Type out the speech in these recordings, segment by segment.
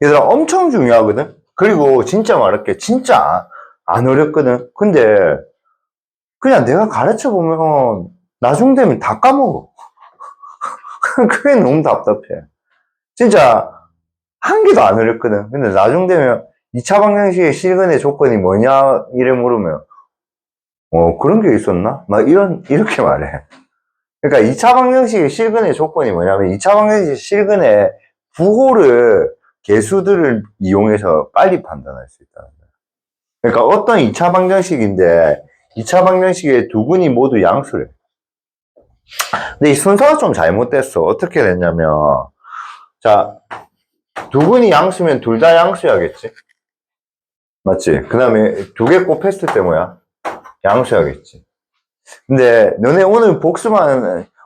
얘들아 엄청 중요하거든. 그리고 진짜 말할게, 진짜 안 어렵거든. 근데 그냥 내가 가르쳐 보면 나중 되면 다 까먹어. 그게 너무 답답해. 진짜 한 개도 안 어렵거든. 근데 나중 되면 2차 방정식의 실근의 조건이 뭐냐 이래 물으면 그런 게 있었나? 막 이렇게 말해. 그러니까 2차 방정식의 실근의 조건이 뭐냐면 2차 방정식 실근의 부호를 개수들을 이용해서 빨리 판단할 수 있다는 거야. 그러니까 어떤 2차 방정식인데 2차 방정식의 두 근이 모두 양수래. 근데 이 순서가 좀 잘못됐어. 어떻게 됐냐면 자, 두 근이 양수면 둘 다 양수야겠지? 맞지? 그 다음에 두 개 곱했을 때 뭐야? 양수야겠지. 근데 너네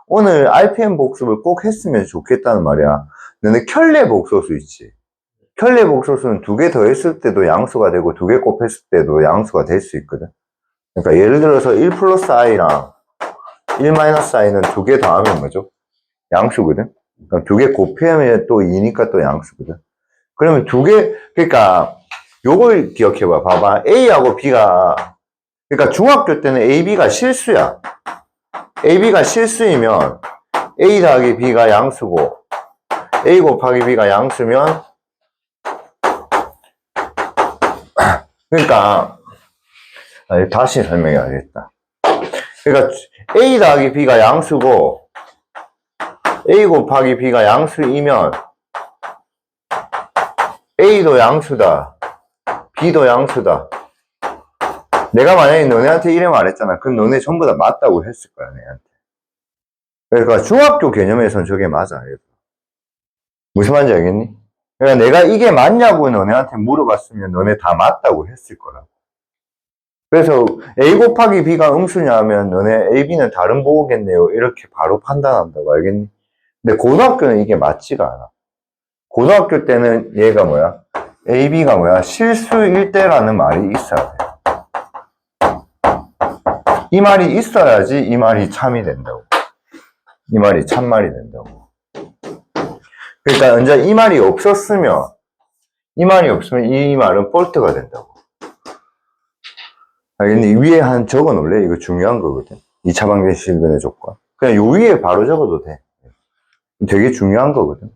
오늘 RPM 복습을 꼭 했으면 좋겠다는 말이야. 너네 켤레 복소수 있지? 켤레 복소수는 두 개 더했을 때도 양수가 되고 두 개 곱했을 때도 양수가 될 수 있거든. 그러니까 예를 들어서 1 플러스 i랑 1 마이너스 i는 두 개 더하면 뭐죠? 양수거든. 그러니까 두 개 곱하면 또 2니까 또 양수거든. 그러면 그러니까 요걸 기억해봐. 봐봐. A하고 B가, 그러니까 중학교 때는 A, B가 실수야. A, B가 실수이면 A 더하기 B가 양수고 A 곱하기 B가 양수면, 그러니까 다시 설명해야겠다. 그러니까 A 더하기 B가 양수고 A 곱하기 B가 양수이면 A도 양수다, B도 양수다. 내가 만약에 너네한테 이래 말했잖아. 그럼 너네 전부 다 맞다고 했을 거야, 내한테. 그러니까 중학교 개념에선 저게 맞아. 무슨 말인지 알겠니? 그러니까 내가 이게 맞냐고 너네한테 물어봤으면 너네 다 맞다고 했을 거라고. 그래서 A 곱하기 B가 음수냐 하면 너네 A, B는 다른 보호겠네요. 이렇게 바로 판단한다고, 알겠니? 근데 고등학교는 이게 맞지가 않아. 고등학교 때는 얘가 뭐야? A, B가 뭐야? 실수일 때라는 말이 있어야 돼. 이 말이 있어야지 이 말이 참이 된다고. 이 말이 참말이 된다고. 그러니까 이제 이 말이 없으면 이 말은 폴트가 된다고. 알겠니? 위에 한 적어 놓을래? 이거 중요한 거거든. 2차 방정식 실근의 조건. 그냥 요 위에 바로 적어도 돼. 되게 중요한 거거든.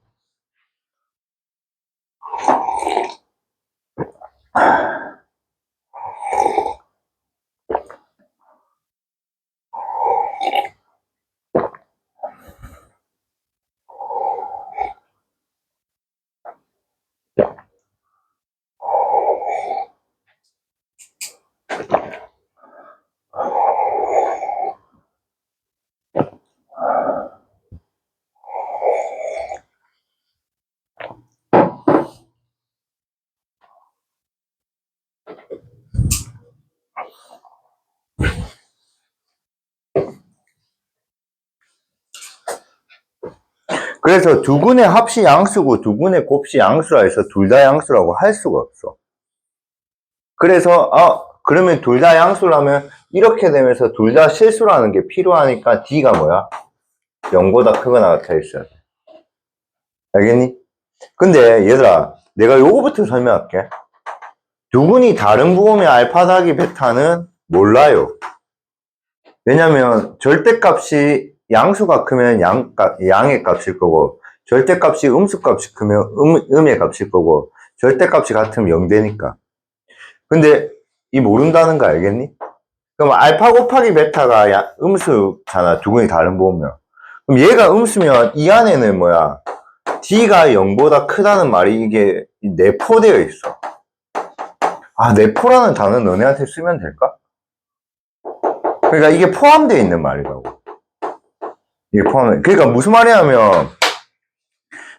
그래서 두 군의 합시 양수고 두 군의 곱시 양수라 해서 둘 다 양수라고 할 수가 없어. 그래서 그러면 둘 다 양수라면 이렇게 되면서 둘 다 실수라는 게 필요하니까 D가 뭐야? 0보다 크거나 같아 있어야 돼. 알겠니? 근데 얘들아, 내가 요거부터 설명할게. 두 군이 다른 부호면 알파 더하기 베타는 몰라요. 왜냐면 절대값이 양수가 크면 양의 값일 거고, 절대값이 음수값이 크면 음의 값일 거고, 절대값이 같으면 0되니까. 근데 이 모른다는 거 알겠니? 그럼 알파 곱하기 베타가 음수잖아. 두 군이 다른 부호면. 그럼 얘가 음수면 이 안에는 뭐야? D가 0보다 크다는 말이 이게 내포되어 있어. 내포라는 단어 너네한테 쓰면 될까? 그러니까 이게 포함되어 있는 말이라고. 이게 그러니까 무슨 말이냐면,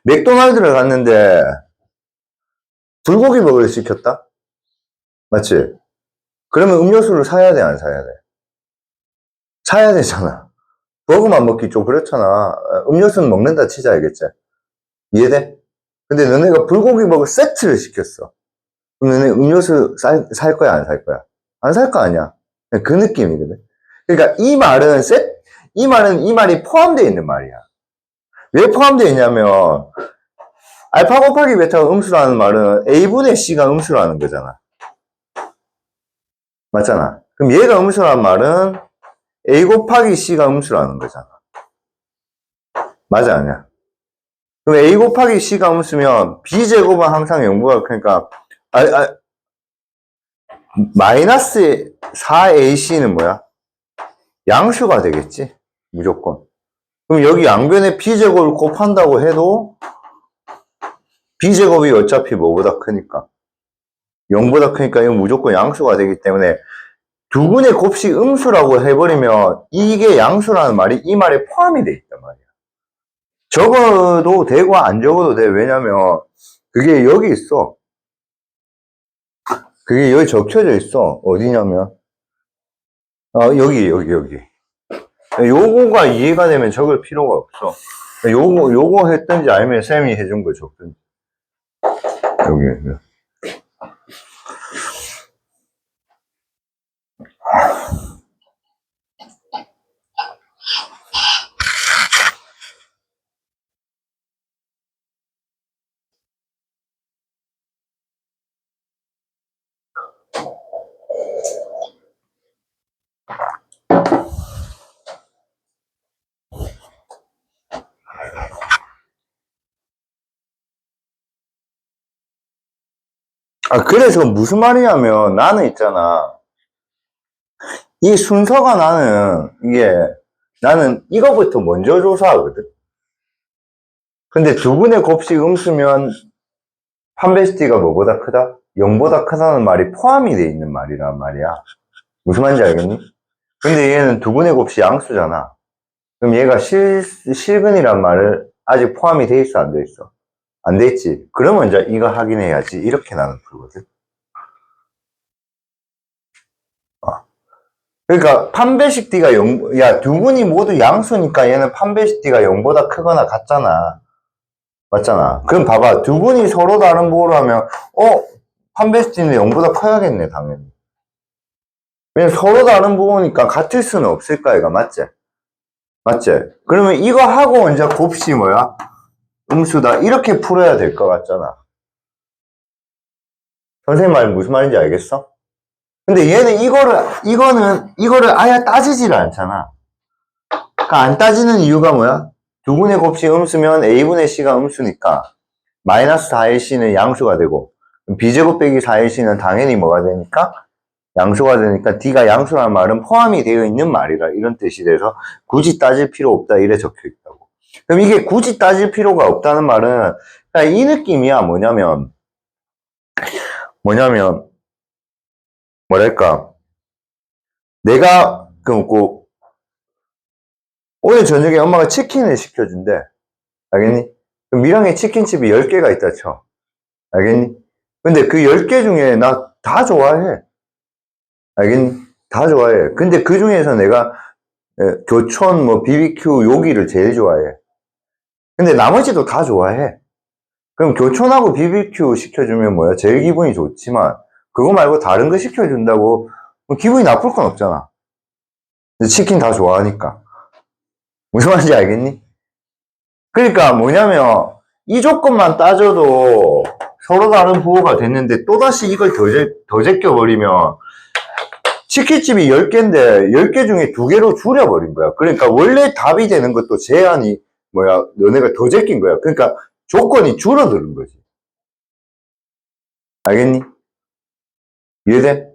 맥도날드를 갔는데, 불고기 버거를 시켰다? 맞지? 그러면 음료수를 사야 돼, 안 사야 돼? 사야 되잖아. 버거만 먹기 좀 그렇잖아. 음료수는 먹는다 치자, 알겠지? 이해돼? 근데 너네가 불고기 버거 세트를 시켰어. 그럼 너네 음료수 살 거야, 안 살 거야? 안 살 거 아니야? 그 느낌이거든. 그러니까 이 말이 포함되어 있는 말이야. 왜 포함되어 있냐면, 알파 곱하기 베타가 음수라는 말은 A분의 C가 음수라는 거잖아. 맞잖아. 그럼 얘가 음수라는 말은 A 곱하기 C가 음수라는 거잖아. 맞아, 아니야? 그럼 A 곱하기 C가 음수면 B제곱은 항상 0보다 그러니까 마이너스 4AC는 뭐야? 양수가 되겠지? 무조건. 그럼 여기 양변에 B제곱을 곱한다고 해도 B제곱이 어차피 뭐보다 크니까 0보다 크니까 이건 무조건 양수가 되기 때문에 두 군의 곱식 음수라고 해버리면 이게 양수라는 말이 이 말에 포함이 돼 있단 말이야. 적어도 되고 안 적어도 돼. 왜냐면 그게 여기 있어. 그게 여기 적혀져 있어. 어디냐면 여기. 요거가 이해가 되면 적을 필요가 없어. 요거 했든지 아니면 쌤이 해준 거 적든지. 여기. 그래서 무슨 말이냐면 나는 있잖아. 이 순서가 나는 이거부터 먼저 조사하거든. 근데 두 분의 곱식 음수면 판베스티가 뭐보다 크다? 0보다 크다는 말이 포함이 돼 있는 말이란 말이야. 무슨 말인지 알겠니? 근데 얘는 두 분의 곱식 양수잖아. 그럼 얘가 실근이란 말을 아직 포함이 돼 있어, 안 돼 있어? 안 돼 있지. 그러면 이제 이거 확인해야지. 이렇게 나는 풀거든. 그러니까 판베식 D가 0, 야, 두 분이 모두 양수니까 얘는 판베식 D가 0보다 크거나 같잖아. 맞잖아. 그럼 봐봐. 두 분이 서로 다른 부호로 하면 판베식 D는 0보다 커야겠네, 당연히. 왜냐면 서로 다른 부호니까 같을 수는 없을까, 얘가. 맞지? 맞지? 그러면 이거 하고 이제 곱씨 뭐야? 음수다. 이렇게 풀어야 될 것 같잖아. 선생님 말 무슨 말인지 알겠어? 근데 얘는 이거를 아예 따지질 않잖아. 그러니까 안 따지는 이유가 뭐야? 두 분의 곱식 음수면 A분의 C가 음수니까 마이너스 4AC는 양수가 되고 B제곱 빼기 4AC는 당연히 뭐가 되니까? 양수가 되니까 D가 양수라는 말은 포함이 되어 있는 말이라 이런 뜻이 돼서 굳이 따질 필요 없다 이래 적혀 있다고. 그럼 이게 굳이 따질 필요가 없다는 말은 그냥 이 느낌이야. 뭐랄까 내가 오늘 저녁에 엄마가 치킨을 시켜준대. 알겠니? 그럼 미랑에 치킨집이 10개가 있다 쳐. 알겠니? 근데 그 10개 중에 나 다 좋아해. 알겠니? 다 좋아해. 근데 그 중에서 내가 교촌, BBQ, 요기를 제일 좋아해. 근데 나머지도 다 좋아해. 그럼 교촌하고 BBQ 시켜주면 뭐야? 제일 기분이 좋지만 그거 말고 다른 거 시켜준다고 기분이 나쁠 건 없잖아. 근데 치킨 다 좋아하니까. 무슨 말인지 알겠니? 그러니까 뭐냐면 이 조건만 따져도 서로 다른 부호가 됐는데 또다시 이걸 더 제껴버리면 치킨집이 10개인데 10개 중에 2개로 줄여버린 거야. 그러니까 원래 답이 되는 것도 제한이 너네가 더 제낀 거야. 그러니까 조건이 줄어드는 거지. 알겠니? 이해돼?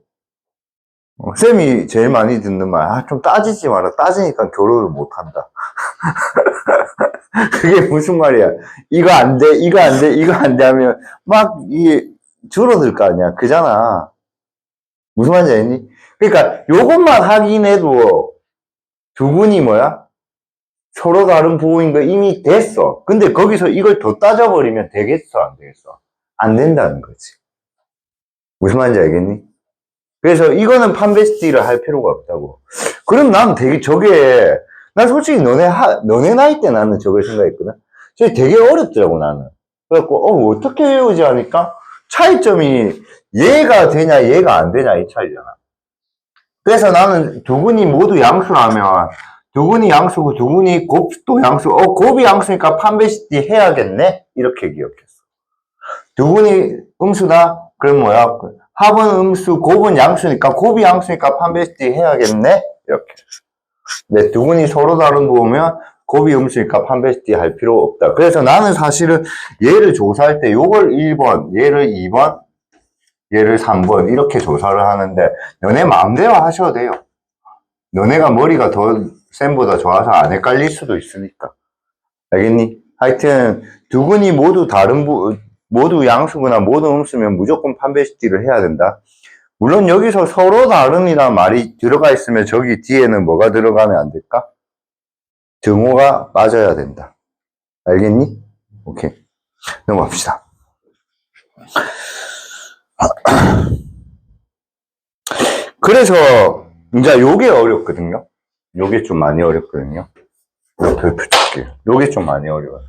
쌤이 제일 많이 듣는 말, 좀 따지지 마라. 따지니까 결혼을 못한다. 그게 무슨 말이야? 이거 안 돼, 이거 안 돼, 이거 안 돼 하면 이게 줄어들 거 아니야. 그잖아. 무슨 말인지 알겠니? 그러니까 요것만 확인해도 두 분이 서로 다른 부호인 거 이미 됐어. 근데 거기서 이걸 더 따져버리면 되겠어, 안 되겠어? 안 된다는 거지. 무슨 말인지 알겠니? 그래서 이거는 판베스티를 할 필요가 없다고. 그럼 난 난 솔직히 너네 나이 때 나는 저걸 생각했거든. 저게 되게 어렵더라고, 나는. 그래갖고, 어떻게 외우지 하니까 차이점이 얘가 되냐, 얘가 안 되냐, 이 차이잖아. 그래서 나는 두 분이 모두 양수라면, 두 분이 양수고, 두 분이 곱도 양수, 곱이 양수니까 판베스티 해야겠네? 이렇게 기억했어. 두근이 음수다? 그럼 뭐야? 합은 음수, 곱은 양수니까, 곱이 양수니까 판베스티 해야겠네? 이렇게. 네, 두근이 서로 다른 부호면 곱이 음수니까 판베스티 할 필요 없다. 그래서 나는 사실은 얘를 조사할 때 요걸 1번, 얘를 2번, 얘를 3번 이렇게 조사를 하는데 너네 마음대로 하셔도 돼요. 너네가 머리가 더 쌤보다 좋아서 안 헷갈릴 수도 있으니까. 알겠니? 하여튼 두근이 모두 다른 모두 양수거나 모두 음수면 무조건 판베스티를 해야 된다. 물론 여기서 서로 다른이란 말이 들어가 있으면 저기 뒤에는 뭐가 들어가면 안 될까? 등호가 빠져야 된다. 알겠니? 오케이. 넘어갑시다. 그래서 이제 요게 어렵거든요. 요게 좀 많이 어렵거든요. 요 별표 칠게요. 요게 좀 많이 어려워요.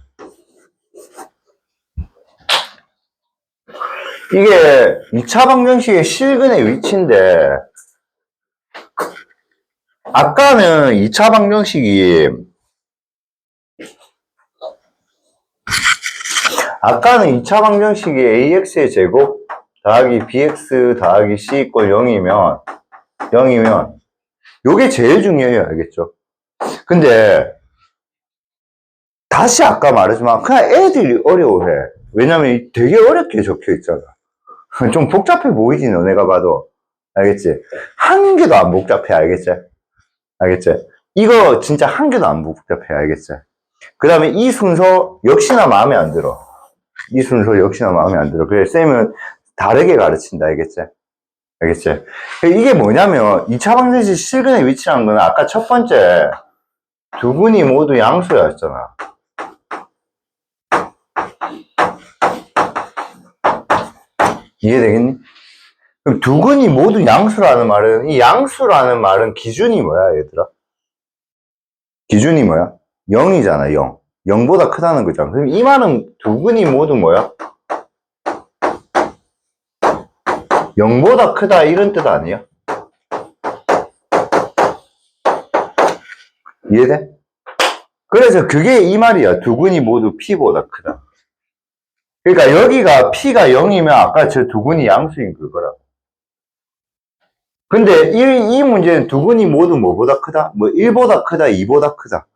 이게 2차 방정식의 실근의 위치인데 아까는 2차 방정식이 AX의 제곱 더하기 BX 더하기 C 이꼴 0이면 요게 제일 중요해요. 알겠죠? 근데 다시 아까 말했지만 그냥 애들이 어려워해. 왜냐면 되게 어렵게 적혀 있잖아. 좀 복잡해 보이지 너네가 봐도. 알겠지? 한 개도 안 복잡해. 알겠지? 이거 진짜 한 개도 안 복잡해. 알겠지? 그 다음에 이 순서 역시나 마음에 안 들어. 그래 쌤은 다르게 가르친다. 알겠지? 이게 뭐냐면 2차 방정식 실근의 위치라는 거는 아까 첫 번째 두근이 모두 양수였잖아. 이해되겠니? 그럼 두근이 모두 양수라는 말은 이 양수라는 말은 기준이 뭐야 얘들아? 기준이 뭐야? 0이잖아 0. 0보다 크다는 거잖아. 그럼 이 말은 두근이 모두 뭐야? 0보다 크다 이런 뜻 아니야? 이해돼? 그래서 그게 이 말이야. 두근이 모두 P보다 크다. 그러니까 여기가 P가 0이면 아까 저 두근이 양수인 그거라고. 근데 이 문제는 두근이 모두 뭐보다 크다? 뭐 1보다 크다, 2보다 크다.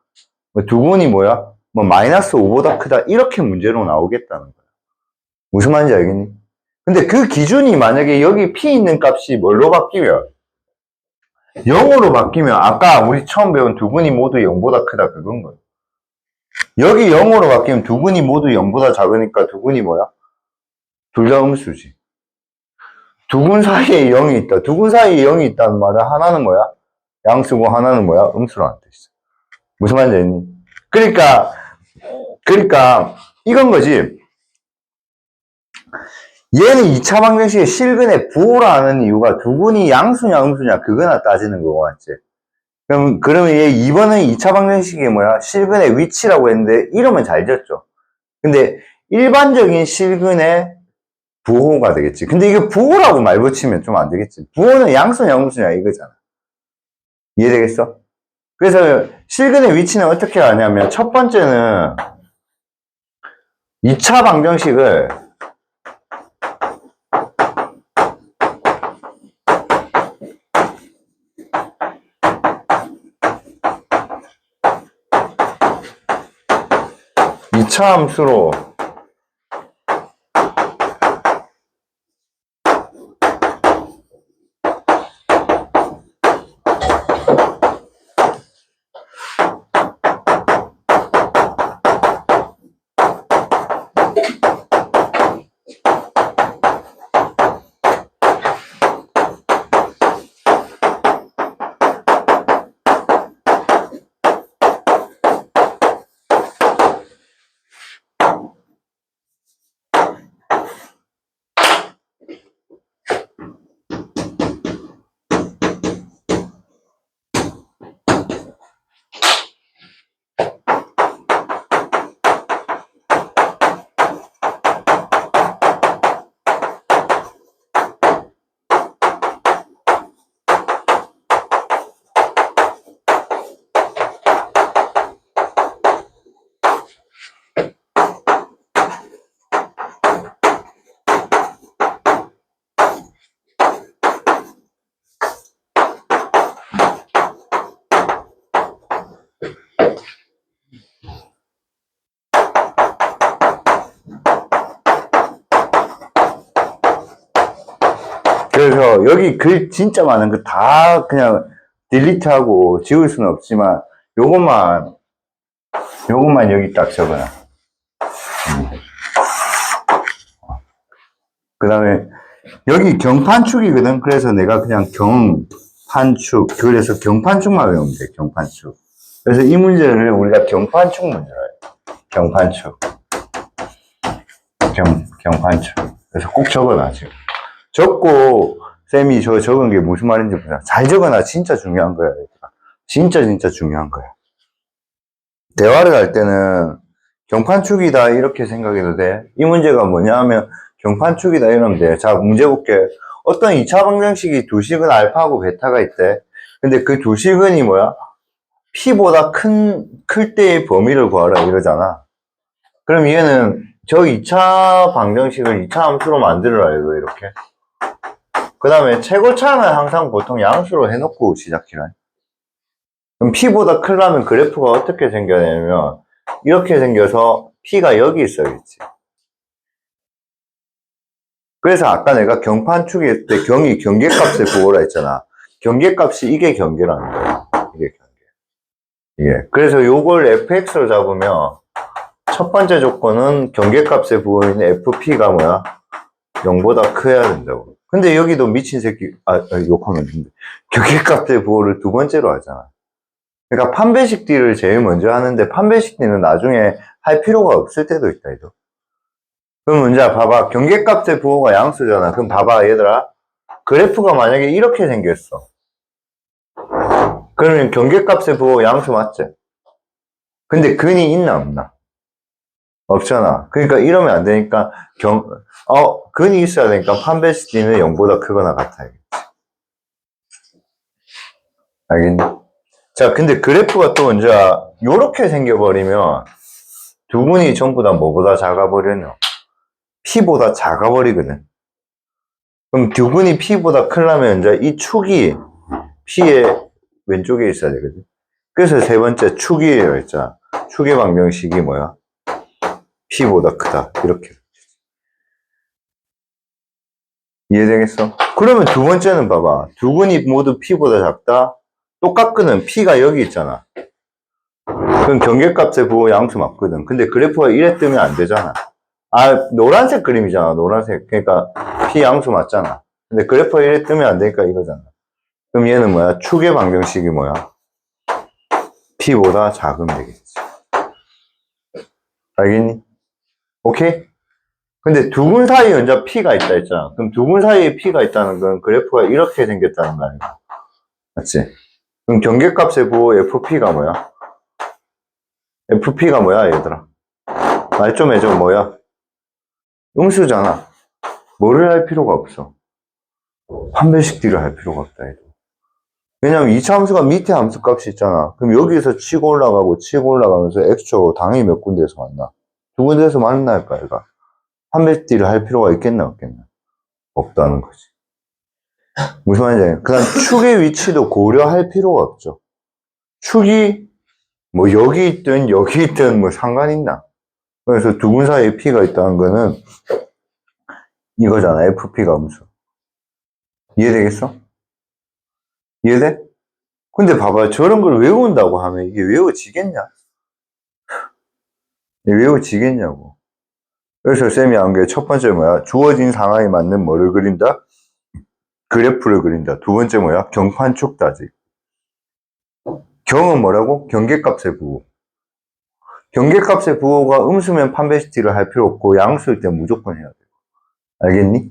뭐 두근이 뭐야? 뭐 마이너스 5보다 크다. 이렇게 문제로 나오겠다는 거야. 무슨 말인지 알겠니? 근데 그 기준이 만약에 여기 P 있는 값이 뭘로 바뀌면 0으로 바뀌면 아까 우리 처음 배운 두근이 모두 0보다 크다 그건 거야. 여기 0으로 바뀌면 두근이 모두 0보다 작으니까 두근이 뭐야? 둘 다 음수지. 두근 사이에 0이 있다. 두근 사이에 0이 있다는 말은 하나는 뭐야? 양수고 하나는 뭐야? 음수라는 뜻이야. 무슨 말인지 알겠니? 그러니까 이건 거지. 얘는 2차 방정식의 실근의 부호라는 이유가 두근이 양수냐 음수냐 그거나 따지는 거고 맞지? 그러면 얘 2번은 2차 방정식이 뭐야? 실근의 위치라고 했는데 이러면 잘 지었죠. 근데 일반적인 실근의 부호가 되겠지. 근데 이게 부호라고 말 붙이면 좀 안 되겠지. 부호는 양수냐 음수냐 이거잖아. 이해되겠어? 그래서 실근의 위치는 어떻게 하냐면 첫 번째는 2차 방정식을 2차 함수로 그래서 여기 글 진짜 많은 거 다 그냥 딜리트하고 지울 수는 없지만 요것만 여기 딱 적어놔. 그 다음에 여기 경판축이거든. 그래서 내가 그냥 경판축, 그래서 경판축만 외우면 돼. 경판축. 그래서 이 문제를 우리가 경판축 문제로 해요. 경판축. 경판축. 그래서 꼭 적어놔, 지금. 적고, 쌤이 저 적은 게 무슨 말인지 보자. 잘 적어놔. 진짜 중요한 거야. 얘들아. 진짜 중요한 거야. 대화를 할 때는 경판축이다 이렇게 생각해도 돼. 이 문제가 뭐냐 하면 경판축이다 이러면 돼. 자, 문제 볼게. 어떤 2차 방정식이 두 식은 알파하고 베타가 있대. 근데 그 두 식은이 뭐야? p보다 클 때의 범위를 구하라 이러잖아. 그럼 얘는 저 2차 방정식을 2차 함수로 만들어라 이거 이렇게. 그 다음에 최고차는 항상 보통 양수로 해놓고 시작해라. 그럼 p보다 크려면 그래프가 어떻게 생겨냐면 이렇게 생겨서 p가 여기 있어야겠지. 그래서 아까 내가 경판축이 했을 때 경이 경계값을 구하라 했잖아. 경계값이 이게 경계라는 거야. 이게 경계. 이게. 그래서 요걸 fx로 잡으면 첫 번째 조건은 경계값의 부호인 fp가 뭐야? 0보다 커야 된다고. 근데 여기도 미친 새끼, 욕하면 안 된다. 경계값의 부호를 두 번째로 하잖아. 그러니까 판배식 D를 제일 먼저 하는데 판배식 D는 나중에 할 필요가 없을 때도 있다, 이거. 그럼 이제 봐봐. 경계값의 부호가 양수잖아. 그럼 봐봐, 얘들아. 그래프가 만약에 이렇게 생겼어. 그러면 경계값의 부호 양수 맞지? 근데 근이 있나 없나? 없잖아. 그러니까 이러면 안 되니까 근이 있어야 되니까 판배식 D는 0보다 크거나 같아야겠지. 알겠니? 자, 근데 그래프가 또 이제 요렇게 생겨버리면 두 분이 전부 다 뭐보다 작아버려요? P보다 작아버리거든. 그럼 두 분이 P보다 크려면 이제 이 축이 P의 왼쪽에 있어야 되거든. 그래서 세 번째 축이에요, 있잖아. 축의 방정식이 뭐야? P보다 크다. 이렇게. 이해되겠어? 그러면 두 번째는 봐봐. 두 분이 모두 P보다 작다? 똑같거든. P가 여기 있잖아. 그럼 경계값의 부호 양수 맞거든. 근데 그래프가 이래 뜨면 안 되잖아. 노란색 그림이잖아, 노란색. 그러니까 P 양수 맞잖아. 근데 그래프가 이래 뜨면 안 되니까 이거잖아. 그럼 얘는 뭐야? 축의 방정식이 뭐야? P보다 작으면 되겠지. 알겠니? 오케이? 근데 두 분 사이에 이제 P가 있다 했잖아. 그럼 두 분 사이에 P가 있다는 건 그래프가 이렇게 생겼다는 거 아니야? 맞지? 그럼 경계값의 부호 FP가 뭐야? FP가 뭐야, 얘들아? 말 좀 해줘, 뭐야? 음수잖아. 뭐를 할 필요가 없어. 판별식 D를 할 필요가 없다, 얘도. 왜냐면 2차 함수가 밑에 함수 값이 있잖아. 그럼 여기서 치고 올라가면서 X축으로 당연히 몇 군데에서 만나. 두 군데에서 만날까, 얘가? 판별식 D를 할 필요가 있겠나, 없겠나? 없다는 거지. 무슨 말인지 알겠나? 그 다음 축의 위치도 고려할 필요가 없죠. 축이 뭐 여기 있든 뭐 상관 있나? 그래서 두 분 사이에 P가 있다는 거는 이거잖아. FP가 음수. 이해되겠어? 이해돼? 근데 봐봐. 저런 걸 외운다고 하면 이게 외워지겠냐? 외워지겠냐고. 그래서 쌤이 한 게 첫 번째 뭐야? 주어진 상황에 맞는 뭐를 그린다? 그래프를 그린다. 두 번째 뭐야? 경판축 따지. 경은 뭐라고? 경계값의 부호. 경계값의 부호가 음수면 판별식 D를 할 필요 없고 양수일 때 무조건 해야 돼. 알겠니?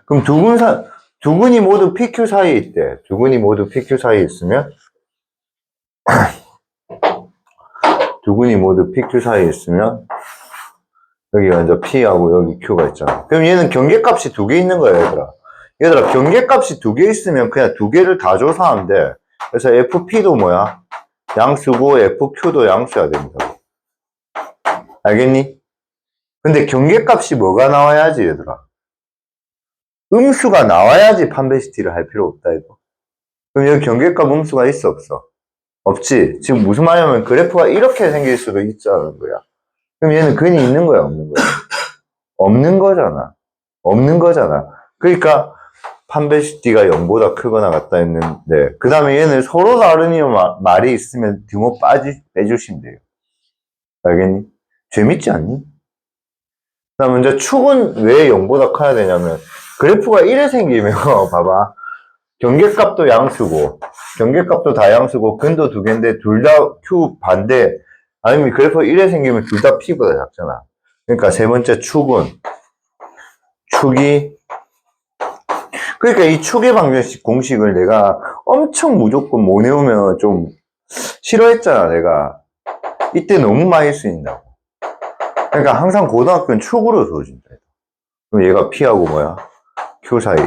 그럼 두 분이 모두 PQ 사이에 있대. 두 분이 모두 PQ 사이에 있으면 여기 먼저 P하고 여기 Q가 있잖아. 그럼 얘는 경계값이 두 개 있는 거야, 얘들아. 얘들아, 경계값이 두 개 있으면 그냥 두 개를 다 줘서 하면 돼. 그래서 FP도 뭐야? 양수고 FQ도 양수야 됩니다. 알겠니? 근데 경계값이 뭐가 나와야지, 얘들아? 음수가 나와야지 판별식 D를 할 필요 없다, 이거. 그럼 여기 경계값 음수가 있어, 없어? 없지. 지금 무슨 말이냐면 그래프가 이렇게 생길 수도 있다는 거야. 그럼 얘는 근이 있는 거야, 없는 거야? 없는 거잖아. 그러니까 판베시티가 0보다 크거나 같다 했는데, 그 다음에 얘는 서로 다른 말이 있으면 등호 빼주시면 돼요. 알겠니? 재밌지 않니? 그 다음 먼저 축은 왜 0보다 커야 되냐면, 그래프가 1에 생기면, 봐봐. 경계값도 양수고, 경계값도 다 양수고, 근도 두 개인데, 둘 다 Q 반대, 아니면 그래프가 1에 생기면 둘 다 P보다 작잖아. 그러니까 세 번째 축이, 그러니까 이 축의 방정식 공식을 내가 엄청 무조건 못 외우면 좀 싫어했잖아, 내가. 이때 너무 많이 쓰인다고. 그러니까 항상 고등학교는 축으로 주어진다. 그럼 얘가 P하고 뭐야? Q 사이.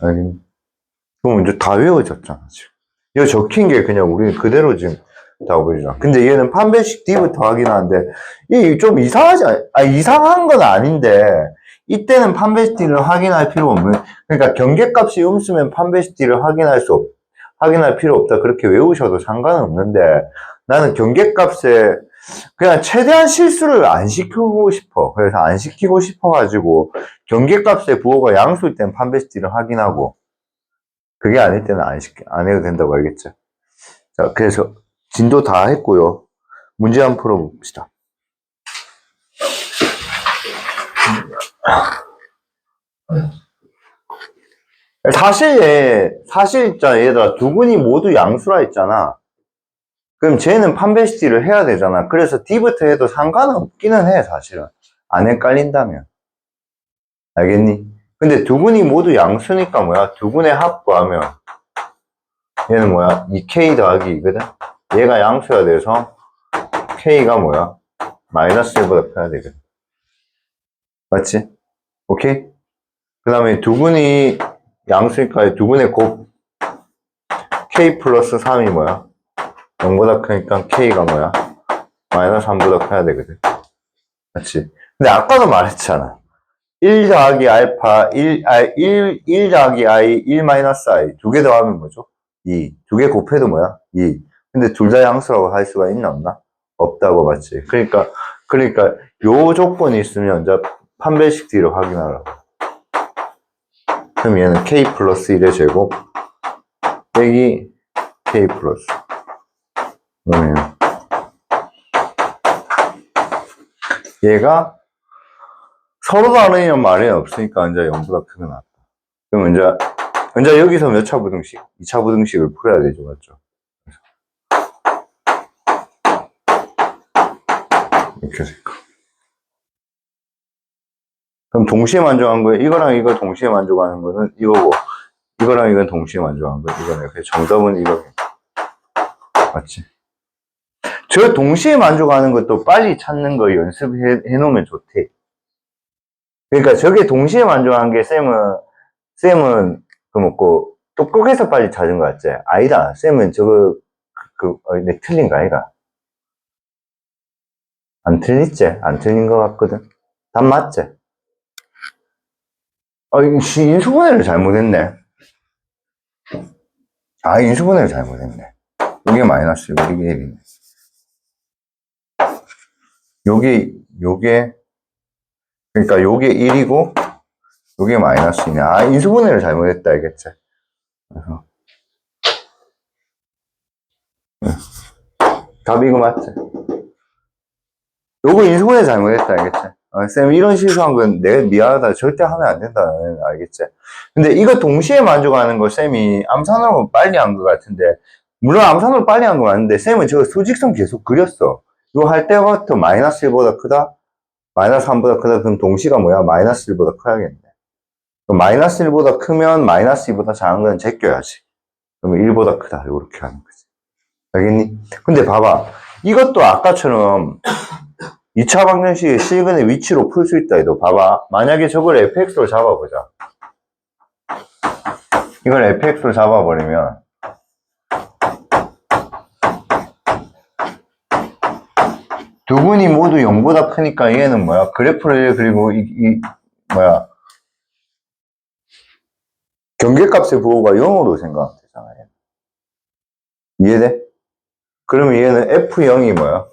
아니, 그럼 이제 다 외워졌잖아, 지금. 이거 적힌 게 그냥 우리 그대로 지금 다 보여주잖아. 근데 얘는 판별식 D부터 확인하는데, 이게 좀 이상하지 않아? 이상한 건 아닌데, 이때는 판별식 D를 확인할 필요 없는, 그러니까 경계값이 음수면 판별식 D를 확인할 필요 없다. 그렇게 외우셔도 상관은 없는데, 나는 경계값에 그냥 최대한 실수를 안 시키고 싶어. 그래서 안 시키고 싶어가지고, 경계값의 부호가 양수일 땐 판별식 D를 확인하고, 그게 아닐 때는 안 해도 된다고 알겠죠? 자, 그래서 진도 다 했고요. 문제 한번 풀어봅시다. 사실 있잖아. 얘들아, 두 군이 모두 양수라 했잖아. 그럼 쟤는 판별식을 해야 되잖아. 그래서 D부터 해도 상관은 없기는 해, 사실은. 안 헷갈린다면. 알겠니? 근데 두 군이 모두 양수니까 뭐야? 두 군의 합 구하면 얘는 뭐야? 2K 더하기 2거든? 얘가 양수가 돼서 K가 뭐야? 마이너스 1보다 커야 되거든. 맞지? 오케이? 그 다음에 두 군이 양수니까 두 군의 곱 K 플러스 3이 뭐야? 0보다 크니까 K가 뭐야? 마이너스 3보다 커야 되거든. 맞지? 근데 아까도 말했잖아. 1 더하기 알파, 1 더하기 I, 1 마이너스 I. 두 개 더하면 뭐죠? 2. 두 개 곱해도 뭐야? 2. 근데 둘 다 양수라고 할 수가 있나 없나? 없다고 맞지? 그러니까 요 조건이 있으면 이제 판별식 D를 확인하라고. 그럼 얘는 K 플러스 1의 제곱 빼기 K 플러스. 그러면 얘가 서로 다르면 말이 없으니까 이제 0보다 크게 나왔다. 그럼 이제 여기서 몇 차 부등식? 2차 부등식을 풀어야 되죠, 맞죠? 이렇게 될까? 그럼 동시에 만족한 거예요. 이거랑 이거 동시에 만족하는 거는 이거고, 이거랑 이건 동시에 만족한 거예요. 이거네. 그래서 정답은 이거. 맞지? 저 동시에 만족하는 것도 빨리 찾는 거 연습해 놓으면 좋대. 그러니까 저게 동시에 만족한 게 쌤은 그 뭐고 똑똑해서 빨리 찾은 거 같지? 아니다. 쌤은 저거 내 틀린 거 아이가? 안 틀렸지? 안 틀린 거 같거든. 답 맞지? 인수분해를 잘못했네. 인수분해를 잘못했네. 이게 마이너스고 이게 1이네. 그러니까 요게 1이고 요게 마이너스이네. 인수분해를 잘못했다 알겠지? 그래서 답 이거 맞지? 요거 인수분해 잘못했다 알겠지? 쌤 이런 실수한 건 내가 미안하다 절대 하면 안 된다 알겠지? 근데 이거 동시에 만족하는 거 쌤이 암산으로 빨리 한 것 같은데 물론 암산으로 빨리 한 거 맞는데 쌤은 저거 수직선 계속 그렸어. 이거 할 때부터 마이너스 1보다 크다? 마이너스 3보다 크다? 그럼 동시가 뭐야? 마이너스 1보다 커야겠네. 그럼 마이너스 1보다 크면 마이너스 2보다 작은 건 제껴야지. 그러면 1보다 크다. 이렇게 하는 거지. 알겠니? 근데 봐봐. 이것도 아까처럼 2차 방정식의 실근의 위치로 풀 수 있다 해도 봐봐. 만약에 저걸 fx로 잡아보자. 이걸 fx로 잡아버리면 두 군이 모두 0보다 크니까 얘는 뭐야? 그래프를 그리고 뭐야? 경계값의 부호가 0으로 생각하면 되잖아요. 이해돼? 그러면 얘는 f0이 뭐야?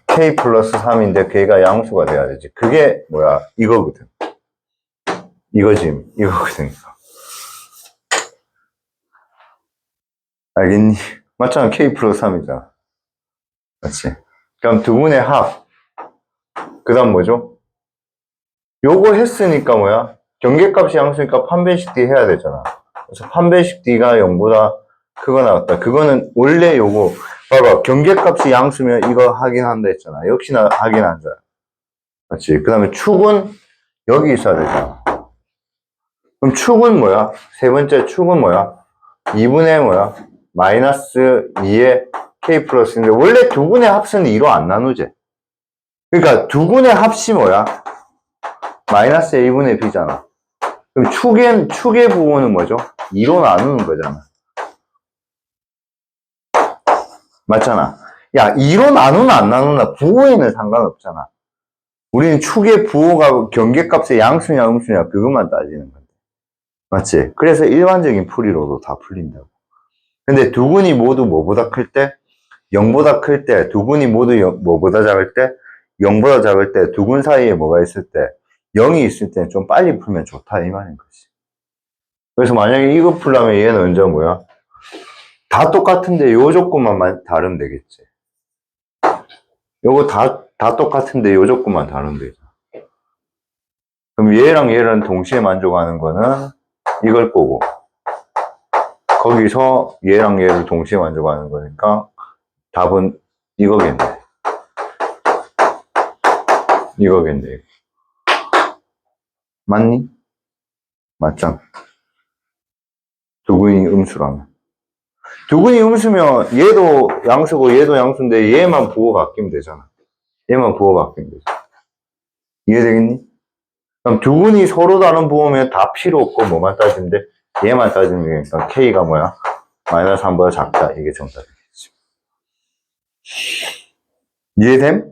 k 플러스 3인데 걔가 양수가 돼야 되지. 그게 뭐야? 이거거든. 이거지. 이거거든. 알겠니? 맞잖아. K 플러스 3이잖아. 맞지? 그럼 두 분의 합. 그 다음 뭐죠? 요거 했으니까 뭐야? 경계값이 양수니까 판별식 D 해야 되잖아. 그래서 판별식 D가 0보다 크거 나왔다. 그거는 원래 요거, 봐봐. 경계값이 양수면 이거 확인한다 했잖아. 역시나 확인한다. 맞지? 그 다음에 축은 여기 있어야 되잖아. 그럼 축은 뭐야? 세 번째 축은 뭐야? 2분의 뭐야? 마이너스 2의 K 플러스인데, 원래 두 분의 합수는 2로 안 나누지? 그러니까 두 분의 합이 뭐야? 마이너스 A분의 B잖아. 그럼 축의 부호는 뭐죠? 2로 나누는 거잖아. 맞잖아. 야, 2로 나누나 안 나누나 부호에는 상관없잖아. 우리는 축의 부호가 경계값의 양수냐 음수냐 그것만 따지는 건데. 맞지? 그래서 일반적인 풀이로도 다 풀린다고. 근데 두 분이 모두 뭐보다 클 때? 0보다 클 때, 두 분이 모두 뭐보다 작을 때? 0보다 작을 때, 두 분 사이에 뭐가 있을 때? 0이 있을 때는 좀 빨리 풀면 좋다 이 말인 거지. 그래서 만약에 이거 풀려면 얘는 언제 뭐야? 다 똑같은데 요 조건만 다르면 되겠지. 요거 다 똑같은데 요 조건만 다르면 되죠. 그럼 얘랑 얘랑 동시에 만족하는 거는 이걸 거고, 거기서 얘랑 얘를 동시에 만족하는 거니까 답은 이거겠네. 이거겠네. 맞니? 맞죠? 두근이 음수라면. 두근이 음수면 얘도 양수고 얘도 양수인데 얘만 부호 바뀌면 되잖아. 얘만 부호 바뀌면 되잖아. 이해되겠니? 그럼 두근이 서로 다른 부호면 다 필요 없고 뭐만 따지면 돼? 얘만 따지면 되니까 K가 뭐야? 마이너스 3보다 작다. 이게 정답이겠지. 이해됨?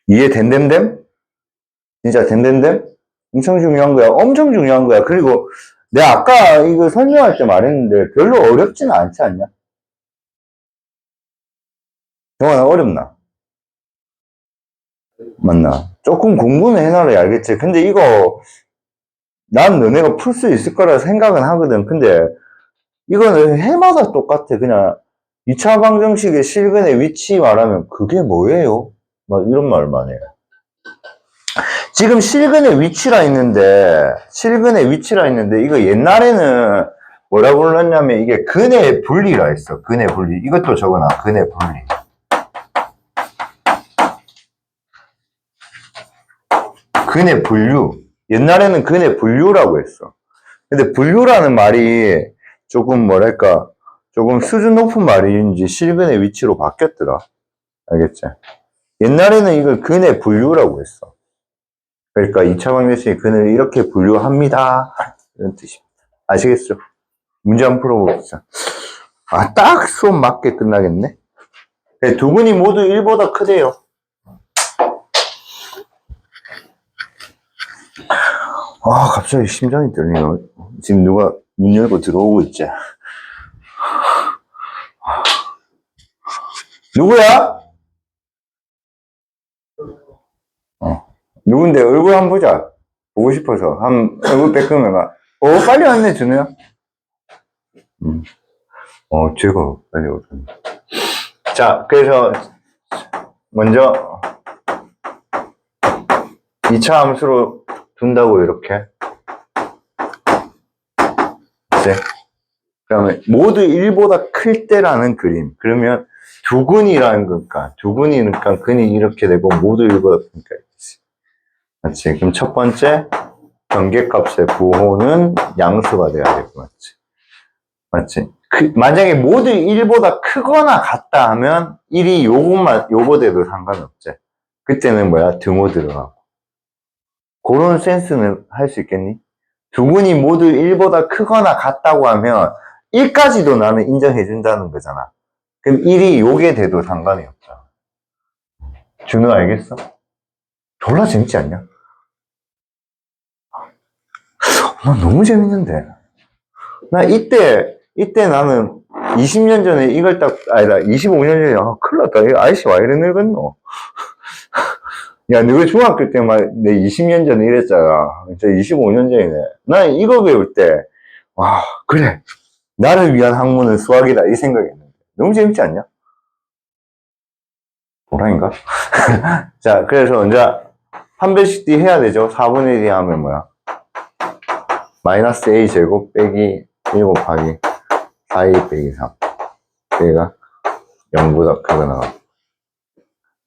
이해된됨됨? 진짜 된됨됨? 엄청 중요한 거야. 엄청 중요한 거야. 그리고 내가 아까 이거 설명할 때 말했는데 별로 어렵지는 않지 않냐? 정말 어렵나? 맞나? 조금 공부는 해놔야 알겠지. 근데 이거 난 너네가 풀 수 있을 거라 생각은 하거든. 근데 이거는 해마다 똑같아. 그냥 2차 방정식의 실근의 위치 말하면 그게 뭐예요? 막 이런 말만 해요. 지금 실근의 위치라 있는데 이거 옛날에는 뭐라고 불렀냐면 이게 근의 분리라 했어. 근의 분리. 이것도 적어놔. 근의 분리. 근의 분류. 옛날에는 근의 분류라고 했어. 근데 분류라는 말이 조금 뭐랄까 조금 수준 높은 말인지 실근의 위치로 바뀌었더라. 알겠지? 옛날에는 이걸 근의 분류라고 했어. 그러니까 2차 방정식의 근을 이렇게 분류합니다. 이런 뜻입니다. 아시겠죠? 문제 한번 풀어봅시다. 아, 딱 수업 맞게 끝나겠네? 네, 두 분이 모두 1보다 크대요. 아, 갑자기 심장이 떨리네. 지금 누가 문 열고 들어오고 있지? 누구야? 누군데? 얼굴 한번 보자. 보고 싶어서. 얼굴 뺏으면 빨리 왔네, 준우야. 제가 빨리 오더니. 자, 그래서, 먼저, 2차 함수로 둔다고, 이렇게. 네. 그러면, 모두 1보다 클 때라는 그림. 그러면, 두근이라는 거니까, 두근이니까 근이 이렇게 되고, 모두 1보다 크니까, 이렇지. 맞지? 그럼 첫 번째, 경계값의 부호는 양수가 돼야 되고, 맞지? 맞지? 만약에 모두 1보다 크거나 같다 하면 1이 요거 돼도 상관없지. 그때는 뭐야? 등호 들어가고. 그런 센스는 할 수 있겠니? 두 분이 모두 1보다 크거나 같다고 하면 1까지도 나는 인정해준다는 거잖아. 그럼 1이 요게 돼도 상관이 없잖아. 준우 알겠어? 졸라 재밌지 않냐? 너무 재밌는데. 나 이때 나는 20년 전에 이걸 아니다, 25년 전에, 큰일 났다. 이 아저씨 와 이래 늙었노? 야, 너가 중학교 때 막, 내 20년 전에 이랬잖아. 진짜 25년 전이네. 난 이거 배울 때, 와, 그래. 나를 위한 학문은 수학이다. 이 생각이 했는데. 너무 재밌지 않냐? 호랑인가? 자, 그래서 이제, 판별식 D 해야 되죠. 4분의 1이 하면 뭐야? 마이너스 A 제곱 빼기 1 곱하기 4A 빼기 3. 얘가 0보다 크게 나가.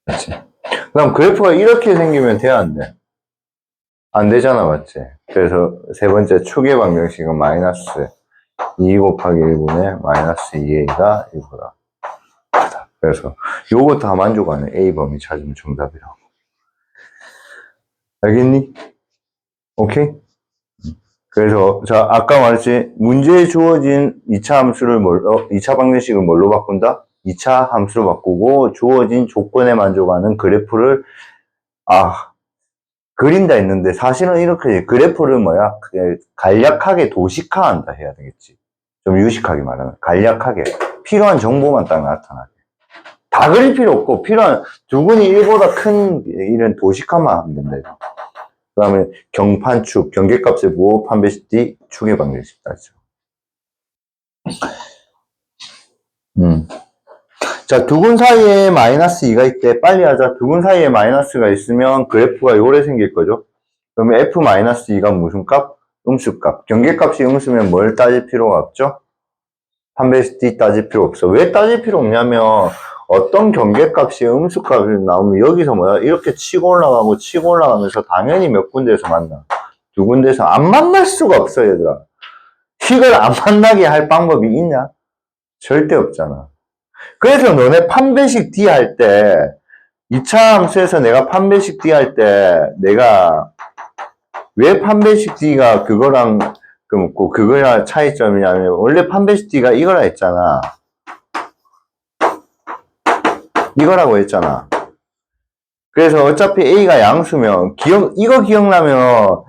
그렇지. 그럼 그래프가 이렇게 생기면 돼야 안 돼? 안 되잖아, 맞지? 그래서 세 번째 축의 방정식은 마이너스 2 곱하기 1분의 마이너스 2a가 1보다 크다. 그래서 요거 다 만족하는 a 범위 찾으면 정답이라고. 알겠니? 오케이? 그래서 자, 아까 말했지, 문제에 주어진 2차 함수를 2차 방정식을 뭘로 바꾼다? 2차 함수로 바꾸고 주어진 조건에 만족하는 그래프를 그린다 했는데 사실은 이렇게 그래프를 뭐야? 간략하게 도식화한다 해야 되겠지. 좀 유식하게 말하면 간략하게 필요한 정보만 딱 나타나게. 다 그릴 필요 없고 필요한 두근이 1보다 큰 이런 도식화만 하면 된다. 그 다음에 경판축, 경계값의 무호 판별식 D 축의 방정식 따죠. 자, 두근 사이에 마이너스 2가 있대. 빨리 하자. 두근 사이에 마이너스가 있으면 그래프가 요래 생길 거죠. 그러면 F-2가 무슨 값? 음수값. 경계값이 음수면 뭘 따질 필요가 없죠? 판별식 D 따질 필요 없어. 왜 따질 필요 없냐면 어떤 경계값이 음수값이 나오면 여기서 뭐야? 이렇게 치고 올라가고 치고 올라가면서 당연히 몇 군데에서 만나. 두 군데에서 안 만날 수가 없어, 얘들아. 이걸 안 만나게 할 방법이 있냐? 절대 없잖아. 그래서 너네 판별식 D 할 때 2차 함수에서 내가 판별식 D 할 때 내가 왜 판별식 D가 그거랑 그거랑 차이점이냐면 원래 판별식 D가 이거라 했잖아. 이거라고 했잖아. 그래서 어차피 A가 양수면 이거 기억나면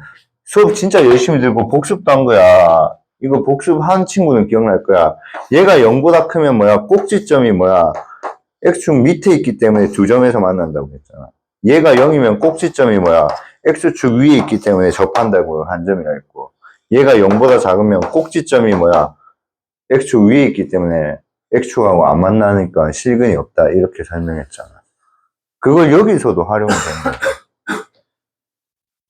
수업 진짜 열심히 들고 복습도 한 거야. 이거 복습한 친구는 기억날 거야. 얘가 0보다 크면 뭐야? 꼭지점이 뭐야? X축 밑에 있기 때문에 두 점에서 만난다고 했잖아. 얘가 0이면 꼭지점이 뭐야? X축 위에 있기 때문에 접한다고 한 점이라 했고. 얘가 0보다 작으면 꼭지점이 뭐야? X축 위에 있기 때문에 X축하고 안 만나니까 실근이 없다. 이렇게 설명했잖아. 그걸 여기서도 활용이 되는 거야.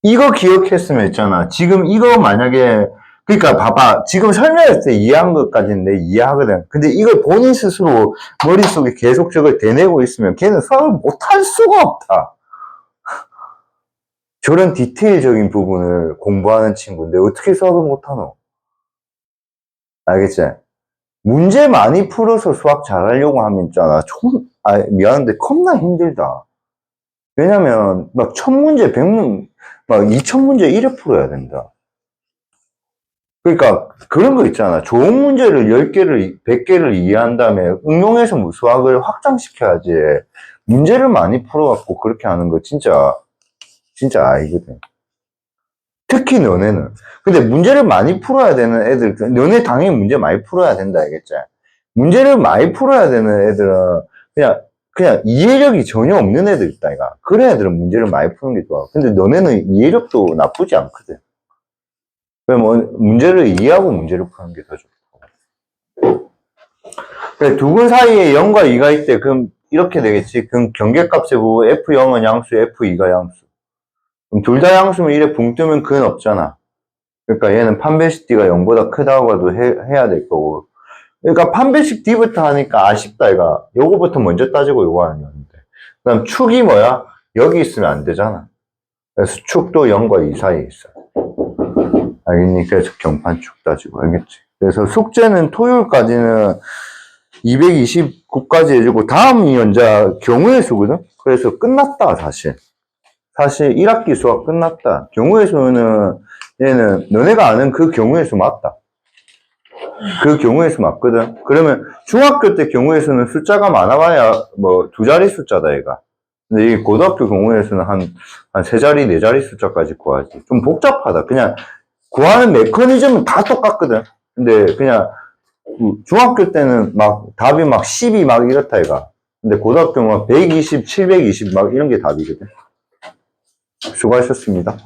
이거 기억했으면 있잖아. 지금 이거 만약에 그러니까 봐봐. 지금 설명했을 때 이해한 것까지는 내 이해하거든. 근데 이걸 본인 스스로 머릿속에 계속 저걸 대내고 있으면 걔는 수학을 못할 수가 없다. 저런 디테일적인 부분을 공부하는 친구인데 어떻게 수학을 못하노? 알겠지? 문제 많이 풀어서 수학 잘하려고 하면 있잖아. 미안한데 겁나 힘들다. 왜냐면 막 1000문제, 100문제, 막 2000문제 이래 풀어야 된다. 그러니까 그런 거 있잖아. 좋은 문제를 10개를, 100개를 이해한 다음에 응용해서 뭐 수학을 확장시켜야지. 문제를 많이 풀어갖고 그렇게 하는 거 진짜 아니거든. 특히 너네는. 근데 문제를 많이 풀어야 되는 애들, 너네 당연히 문제 많이 풀어야 된다, 알겠지? 문제를 많이 풀어야 되는 애들은 그냥 이해력이 전혀 없는 애들 있다, 이가. 그런 애들은 문제를 많이 푸는 게 좋아. 근데 너네는 이해력도 나쁘지 않거든. 그럼 뭐 문제를 이해하고 문제를 푸는 게 더 좋고. 두 근 사이에 0과 2가 있대. 그럼 이렇게 되겠지. 그럼 경계값에 보고 F0은 양수, F2가 양수. 그럼 둘 다 양수면 이래 붕 뜨면 그건 없잖아. 그러니까 얘는 판별식 D가 0보다 크다고 해도 해야 될 거고. 그러니까 판별식 D부터 하니까 아쉽다, 이가. 요거부터 먼저 따지고 요거 하는 건데. 그 다음 축이 뭐야? 여기 있으면 안 되잖아. 그래서 축도 0과 2 사이에 있어. 알겠니? 그래서 경판축 따지고, 알겠지? 그래서 숙제는 토요일까지는 229까지 해주고, 다음이 이제 경우의 수거든? 그래서 끝났다, 사실 1학기 수학 끝났다. 경우의 수는, 얘는 너네가 아는 그 경우의 수 맞다. 그 경우의 수 맞거든? 그러면 중학교 때 경우의 수는 숫자가 많아봐야 뭐 두 자리 숫자다, 얘가. 근데 이 고등학교 경우의 수는 한 세 자리, 네 자리 숫자까지 구하지. 좀 복잡하다. 그냥 구하는 메커니즘은 다 똑같거든. 근데 그냥 중학교 때는 막 답이 막 10이 막 이렇다, 얘가. 근데 고등학교는 120, 720 막 이런 게 답이거든. 수고하셨습니다.